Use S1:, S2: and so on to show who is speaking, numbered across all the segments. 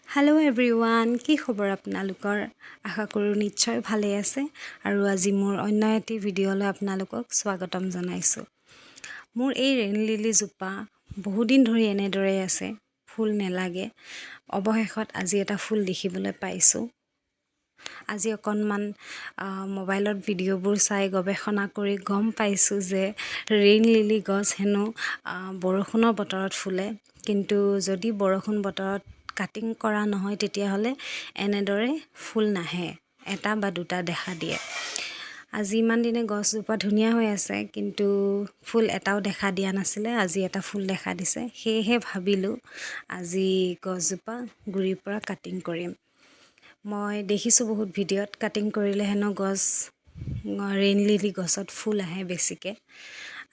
S1: Hello' everyone, কি খবৰ আপোনালোকৰ? আশা কৰোঁ নিশ্চয় ভালেই আছে আৰু আজি মোৰ অন্য এটি ভিডিঅ'লৈ আপোনালোকক স্বাগতম জনাইছোঁ। মোৰ এই ৰেইন লিলিজোপা বহুদিন ধৰি এনেদৰেই আছে, ফুল নেলাগে। অৱশেষত আজি এটা ফুল দেখিবলৈ পাইছোঁ। আজি অকণমান মোবাইলত ভিডিঅ'বোৰ চাই গৱেষণা কৰি গম পাইছোঁ যে ৰেইন লিলি গছ হেনো বৰষুণৰ বতৰত ফুলে, কিন্তু যদি বৰষুণ বতৰত কাটিং কৰা নহয় তেতিয়াহ'লে এনেদৰে ফুল নাহে, এটা বা দুটা দেখা দিয়ে। আজি ইমান দিনে গছজোপা ধুনীয়া হৈ আছে, কিন্তু ফুল এটাও দেখা দিয়া নাছিলে। আজি এটা ফুল দেখা দিছে, সেয়েহে ভাবিলোঁ আজি গছজোপা গুৰিৰ পৰা কাটিং কৰিম। মই দেখিছোঁ বহুত ভিডিঅ'ত কাটিং কৰিলে হেনো ৰেইন লিলি গছত ফুল আহে বেছিকৈ।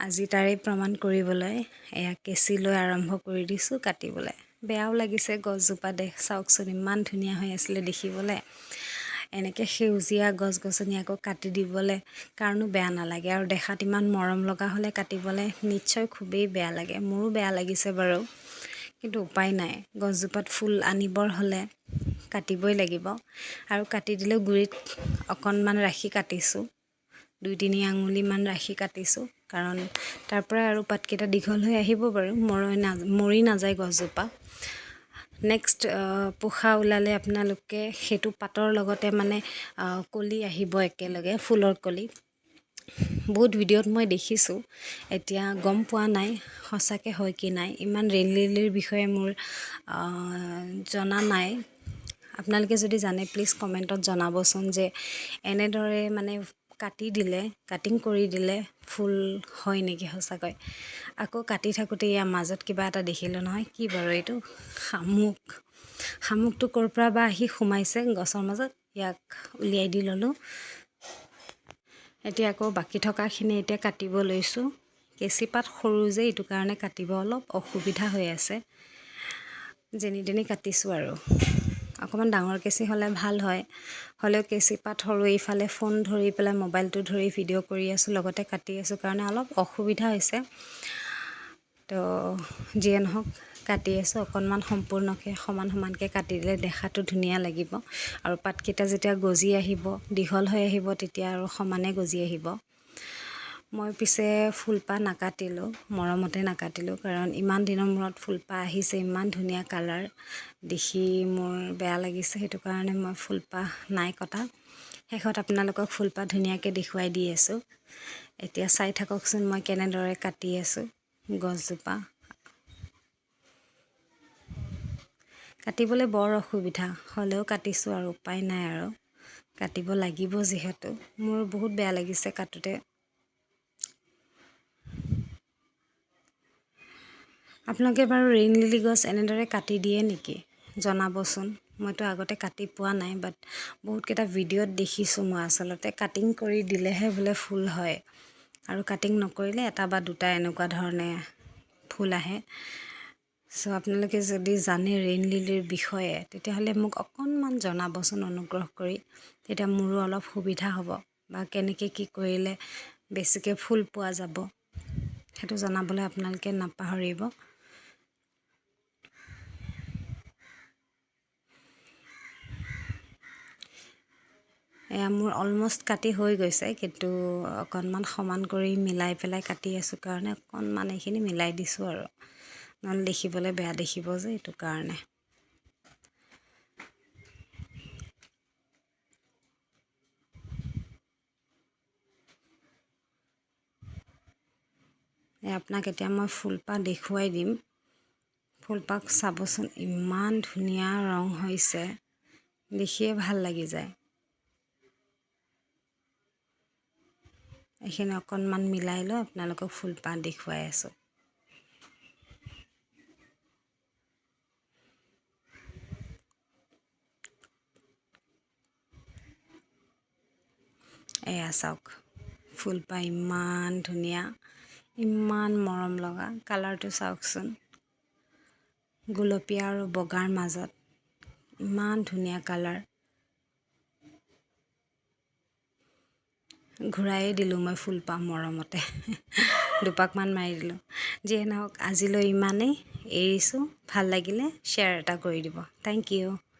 S1: আজি তাৰেই প্ৰমাণ কৰিবলৈ এয়া কেঁচি লৈ আৰম্ভ কৰি দিছোঁ কাটিবলৈ। বেয়াও লাগিছে, গছজোপা চাওকচোন ইমান ধুনীয়া হৈ আছিলে দেখিবলৈ। এনেকৈ সেউজীয়া গছ গছনি আকৌ কাটি দিবলৈ কাৰণো বেয়া নালাগে, আৰু দেখাত ইমান মৰম লগা হ'লে কাটিবলৈ নিশ্চয় খুবেই বেয়া লাগে। মোৰো বেয়া লাগিছে বাৰু, কিন্তু উপায় নাই। গছজোপাত ফুল আনিবৰ হ'লে কাটিবই লাগিব, আৰু কাটি দিলেও গুৰিত অকণমান ৰাখি কাটিছোঁ, 2-3 আঙুলিমান ৰাখি কাটিছোঁ, কাৰণ তাৰ পৰা আৰু পাতকেইটা দীঘল হৈ আহিব বাৰু, মৰি নাযায় গছজোপা। নেক্সট পোখা ওলালে আপোনালোকে সেইটো পাতৰ লগতে কলি আহিব একেলগে, ফুলৰ কলি। বহুত ভিডিঅ'ত মই দেখিছোঁ, এতিয়া গম পোৱা নাই সঁচাকৈ হয় কি নাই। ইমান ৰেইন লিলিৰ বিষয়ে মোৰ জনা নাই। আপোনালোকে যদি জানে প্লিজ কমেণ্টত জনাবচোন যে এনেদৰে কাটিং কৰি দিলে ফুল হয় নেকি সঁচাকৈ। আকৌ কাটি থাকোঁতে ইয়াৰ মাজত কিবা এটা দেখিলোঁ নহয়, কি বাৰু এইটো? শামুকটো ক'ৰ পৰা বা আহি সোমাইছে গছৰ মাজত, ইয়াক উলিয়াই দি ল'লোঁ। এতিয়া আকৌ বাকী থকাখিনি এতিয়া কাটিব লৈছোঁ। কেঁচি পাত সৰু যে, এইটো কাৰণে কাটিব অলপ অসুবিধা হৈ আছে। যেনি তেনি কাটিছোঁ আৰু। অকণমান ডাঙৰ কেঁচি হ'লে ভাল হয়, হ'লেও কেঁচি পাত সৰু। এইফালে ফোন ধৰি পেলাই মোবাইলটো ধৰি ভিডিঅ' কৰি আছোঁ, লগতে কাটি আছোঁ কাৰণে অলপ অসুবিধা হৈছে। তো যিয়ে নহওক কাটি আছোঁ। অকণমান সম্পূৰ্ণকৈ সমানকৈ কাটি দিলে দেখাটো ধুনীয়া লাগিব, আৰু পাতকেইটা যেতিয়া গজি আহিব, দীঘল হৈ আহিব, তেতিয়া আৰু সমানে গজি আহিব। মই পিছে ফুলপাহ নাকাটিলোঁ, মৰমতে নাকাটিলোঁ, কাৰণ ইমান দিনৰ মূৰত ফুলপাহ আহিছে, ইমান ধুনীয়া কালাৰ দেখি মোৰ বেয়া লাগিছে। সেইটো কাৰণে মই ফুলপাহ নাই কটা। শেষত আপোনালোকক ফুলপাহ ধুনীয়াকৈ দেখুৱাই দি আছোঁ। এতিয়া চাই থাককচোন মই কেনেদৰে কাটি আছোঁ গছজোপা। কাটিবলৈ বৰ অসুবিধা, হ'লেও কাটিছোঁ আৰু উপায় নাই, আৰু কাটিব লাগিব যিহেতু। মোৰ বহুত বেয়া লাগিছে কাটোতে। আপোনালোকে বাৰু ৰেইন লিলি গছ এনেদৰে কাটি দিয়ে নেকি? জনাবচোন। মইতো আগতে কাটি পোৱা নাই, বাট বহুতকেইটা ভিডিঅ'ত দেখিছোঁ। মই আচলতে কাটিং কৰি দিলেহে বোলে ফুল হয়, আৰু কাটিং নকৰিলে এটা বা দুটা এনেকুৱা ধৰণে ফুল আহে। চ' আপোনালোকে যদি জানে ৰেইন লিলিৰ বিষয়ে, তেতিয়াহ'লে মোক অকণমান জনাবচোন অনুগ্ৰহ কৰি। তেতিয়া মোৰো অলপ সুবিধা হ'ব, বা কেনেকৈ কি কৰিলে বেছিকৈ ফুল পোৱা যাব সেইটো জনাবলৈ আপোনালোকে নাপাহৰিব। এয়া মোৰ অলমষ্ট কাটি হৈ গৈছে, কিন্তু অকণমান সমান কৰি মিলাই পেলাই কাটি আছোঁ কাৰণে অকণমান এইখিনি মিলাই দিছোঁ, আৰু নহ'লে দেখিবলৈ বেয়া দেখিব যে, এইটো কাৰণে। আপোনাক এতিয়া মই ফুলপাহ দেখুৱাই দিম। ফুলপাহ চাবচোন, ইমান ধুনীয়া ৰং হৈছে, দেখিয়ে ভাল লাগি যায়। এইখিনি অকণমান মিলাই লৈ আপোনালোকক ফুলপাহ দেখুৱাই আছোঁ। এয়া চাওক, ফুলপাহ ইমান ধুনীয়া, ইমান মৰম লগা। কালাৰটো চাওকচোন, গুলপীয়া আৰু বগাৰ মাজত ইমান ধুনীয়া কালাৰ। ঘূৰাইয়ে দিলোঁ মই ফুলপাহ মৰমতে। দুপাকমান মাৰি দিলোঁ। যিয়ে নহওক আজিলৈ ইমানেই, এৰিছোঁ। ভাল লাগিলে শ্বেয়াৰ এটা কৰি দিব। Thank U.